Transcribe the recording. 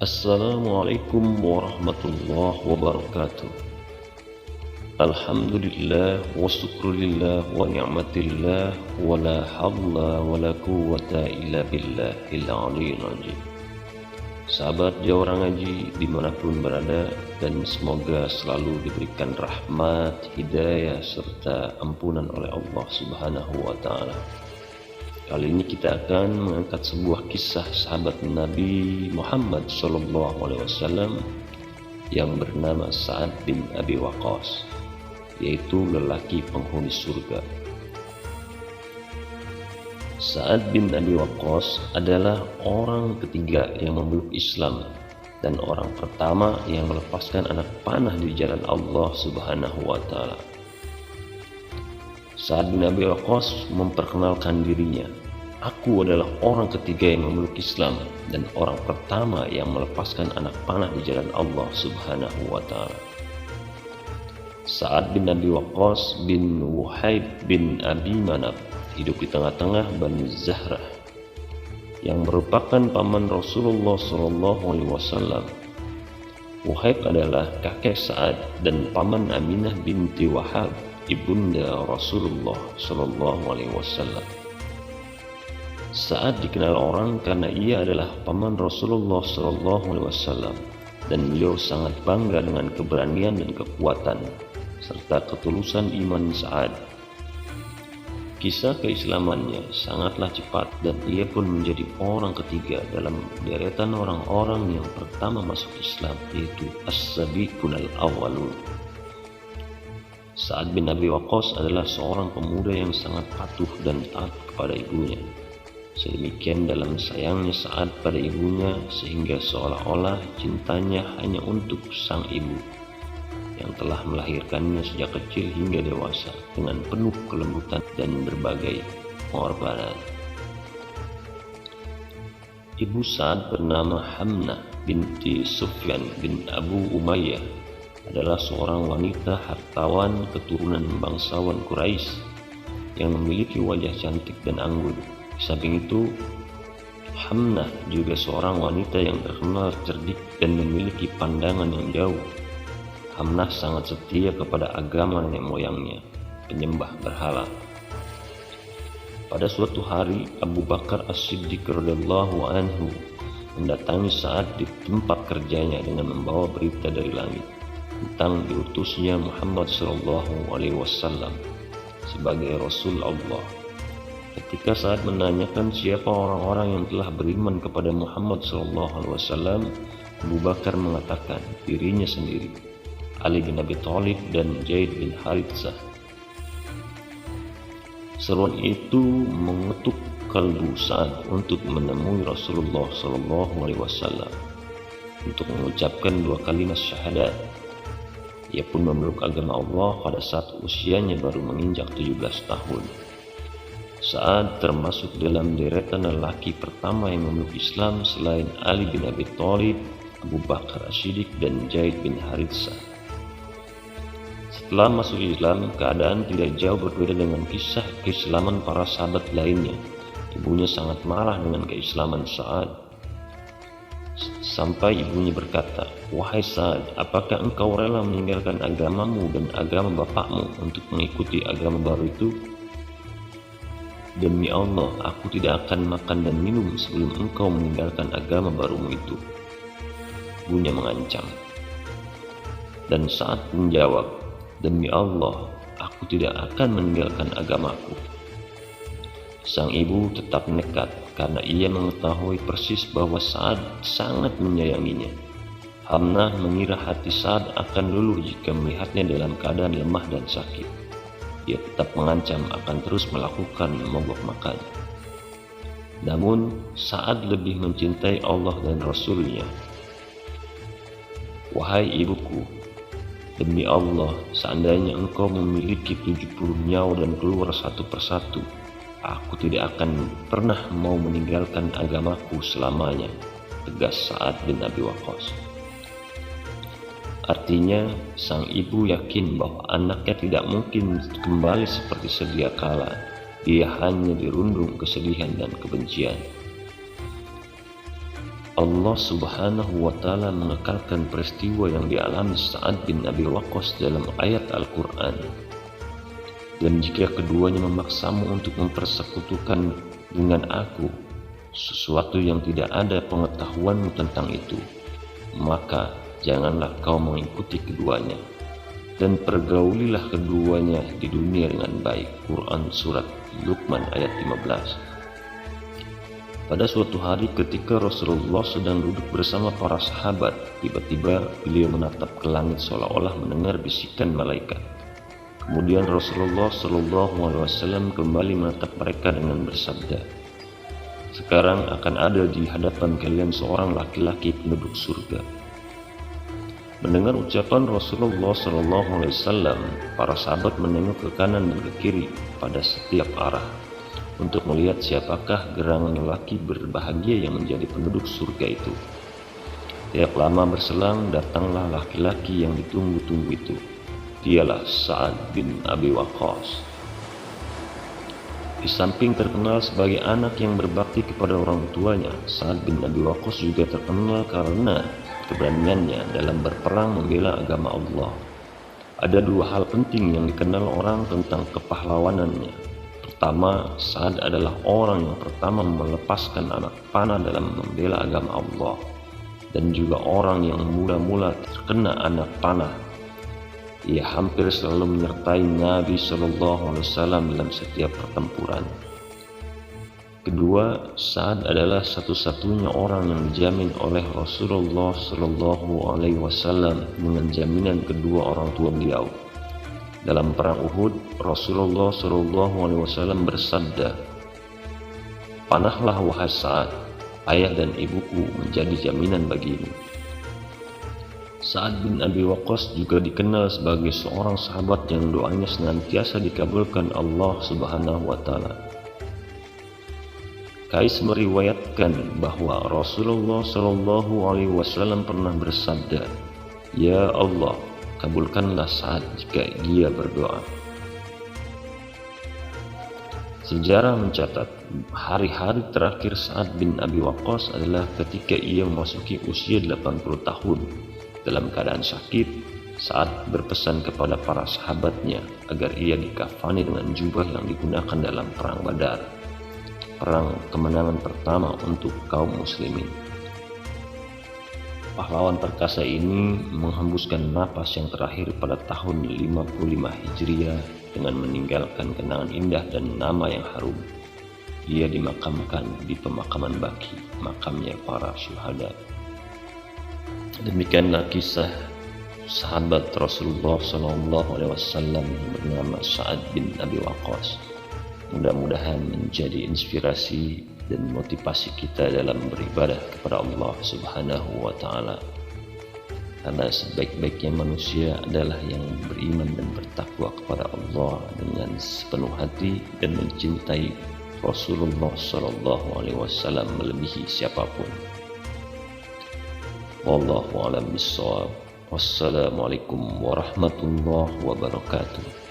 Assalamualaikum warahmatullahi wabarakatuh. Alhamdulillah wa syukrulillah wa ni'matillah wa la hawla wa la quwwata illa billahil aliyyil azim. Sahabat Jawara Ngaji dimanapun berada, dan semoga selalu diberikan rahmat, hidayah, serta ampunan oleh Allah Subhanahu wa Ta'ala. Kali ini kita akan mengangkat sebuah kisah sahabat Nabi Muhammad SAW yang bernama Sa'ad bin Abi Waqqas, yaitu lelaki penghuni surga. Sa'ad bin Abi Waqqas adalah orang ketiga yang memeluk Islam dan orang pertama yang melepaskan anak panah di jalan Allah Subhanahu wa Ta'ala. Sa'ad bin Abi Waqqas memperkenalkan dirinya, "Aku adalah orang ketiga yang memeluk Islam dan orang pertama yang melepaskan anak panah di jalan Allah Subhanahu wa Ta'ala." Sa'ad bin Abi Waqqas bin Wuhaib bin Abi Manaf hidup di tengah-tengah Bani Zahrah yang merupakan paman Rasulullah SAW. Wuhaib adalah kakek Sa'ad dan paman Aminah binti Wahab, ibunda Rasulullah SAW. Sa'ad dikenal orang karena ia adalah paman Rasulullah SAW dan beliau sangat bangga dengan keberanian dan kekuatan serta ketulusan iman Sa'ad. Kisah keislamannya sangatlah cepat dan ia pun menjadi orang ketiga dalam deretan orang-orang yang pertama masuk Islam, yaitu as-sabiqun al-awwalun. Sa'ad bin Abi Waqqas adalah seorang pemuda yang sangat patuh dan taat kepada ibunya. Sedemikian dalam sayangnya Sa'ad pada ibunya sehingga seolah-olah cintanya hanya untuk sang ibu yang telah melahirkannya sejak kecil hingga dewasa dengan penuh kelembutan dan berbagai pengorbanan. Ibu Sa'ad bernama Hamnah binti Sufyan bin Abu Umayyah adalah seorang wanita hartawan keturunan bangsawan Quraisy yang memiliki wajah cantik dan anggun. Di samping itu, Hamnah juga seorang wanita yang terkenal cerdik dan memiliki pandangan yang jauh. Hamnah sangat setia kepada agama nenek moyangnya, penyembah berhala. Pada suatu hari, Abu Bakar As-Siddiq radhiyallahu anhu mendatangi Sa'ad di tempat kerjanya dengan membawa berita dari langit tentang diutusnya Muhammad SAW sebagai Rasul Allah. Ketika Sa'ad menanyakan siapa orang-orang yang telah beriman kepada Muhammad SAW, Abu Bakar mengatakan dirinya sendiri, Ali bin Abi Thalib dan Zaid bin Haritsah. Seruan itu mengetuk kalbu Sa'ad untuk menemui Rasulullah SAW untuk mengucapkan dua kalimat syahadat. Ia pun memeluk agama Allah pada saat usianya baru menginjak 17 tahun. Sa'ad termasuk dalam deretan lelaki pertama yang memeluk Islam selain Ali bin Abi Thalib, Abu Bakar As-Siddiq dan Zaid bin Haritsah. Setelah masuk Islam, keadaan tidak jauh berbeda dengan kisah keislaman para sahabat lainnya. Ibunya sangat marah dengan keislaman Sa'ad. Sampai ibunya berkata, "Wahai Sa'ad, apakah engkau rela meninggalkan agamamu dan agama bapakmu untuk mengikuti agama baru itu? Demi Allah, aku tidak akan makan dan minum sebelum engkau meninggalkan agama barumu itu." Ibunya mengancam. Dan Sa'ad menjawab, "Demi Allah, aku tidak akan meninggalkan agamaku." Sang ibu tetap nekat karena ia mengetahui persis bahwa Sa'ad sangat menyayanginya. Hamnah mengira hati Sa'ad akan luluh jika melihatnya dalam keadaan lemah dan sakit. Ia tetap mengancam akan terus melakukan mogok makan. Namun Sa'ad lebih mencintai Allah dan Rasul-Nya. "Wahai ibuku, demi Allah, seandainya engkau memiliki 70 nyawa dan keluar satu persatu, aku tidak akan pernah mau meninggalkan agamaku selamanya," tegas Sa'ad bin Abi Waqqas. Artinya, sang ibu yakin bahwa anaknya tidak mungkin kembali seperti sedia kala. Dia hanya dirundung kesedihan dan kebencian. Allah Subhanahu wa Ta'ala mengekalkan peristiwa yang dialami Sa'ad bin Abi Waqqas dalam ayat Al-Quran. Dan jika keduanya memaksamu untuk mempersekutukan dengan aku sesuatu yang tidak ada pengetahuanmu tentang itu, maka janganlah kau mengikuti keduanya, dan pergaulilah keduanya di dunia dengan baik. Quran Surat Luqman ayat 15. Pada suatu hari ketika Rasulullah sedang duduk bersama para sahabat, tiba-tiba beliau menatap ke langit seolah-olah mendengar bisikan malaikat. Kemudian Rasulullah SAW kembali menatap mereka dengan bersabda, "Sekarang akan ada di hadapan kalian seorang laki-laki penduduk surga." Mendengar ucapan Rasulullah SAW, para sahabat menengok ke kanan dan ke kiri pada setiap arah untuk melihat siapakah gerangan lelaki berbahagia yang menjadi penduduk surga itu. Tiap lama berselang, datanglah laki-laki yang ditunggu-tunggu itu. Dialah Sa'ad bin Abi Waqqas. Di samping terkenal sebagai anak yang berbakti kepada orang tuanya, Sa'ad bin Abi Waqqas juga terkenal karena keberaniannya dalam berperang membela agama Allah. Ada dua hal penting yang dikenal orang tentang kepahlawanannya. Pertama, Sa'ad adalah orang yang pertama melepaskan anak panah dalam membela agama Allah, dan juga orang yang mula-mula terkena anak panah. Ia hampir selalu menyertai Nabi SAW dalam setiap pertempuran. Kedua, Sa'ad adalah satu-satunya orang yang dijamin oleh Rasulullah SAW dengan jaminan kedua orang tua beliau. Dalam perang Uhud, Rasulullah SAW bersabda, "Panahlah wahai Sa'ad, ayah dan ibuku menjadi jaminan bagimu." Sa'ad bin Abi Waqqas juga dikenal sebagai seorang sahabat yang doanya senantiasa dikabulkan Allah Subhanahu wa Ta'ala. Qais meriwayatkan bahwa Rasulullah SAW pernah bersabda, "Ya Allah, kabulkanlah Sa'ad jika dia berdoa." Sejarah mencatat hari-hari terakhir Sa'ad bin Abi Waqqas adalah ketika ia memasuki usia 80 tahun. Dalam keadaan sakit, Sa'ad berpesan kepada para sahabatnya agar ia dikafani dengan jubah yang digunakan dalam perang Badar, perang kemenangan pertama untuk kaum muslimin. Pahlawan perkasa ini menghembuskan napas yang terakhir pada tahun 55 Hijriah dengan meninggalkan kenangan indah dan nama yang harum. Dia dimakamkan di pemakaman Baqi, makamnya para syuhada. Demikianlah kisah sahabat Rasulullah SAW yang bernama Sa'ad bin Abi Waqqas. Mudah-mudahan menjadi inspirasi dan motivasi kita dalam beribadah kepada Allah Subhanahu wa Ta'ala. Karena sebaik-baiknya manusia adalah yang beriman dan bertakwa kepada Allah dengan sepenuh hati dan mencintai Rasulullah SAW melebihi siapapun. Wallahu a'lam bishawab. Wassalamualaikum warahmatullahi wabarakatuh.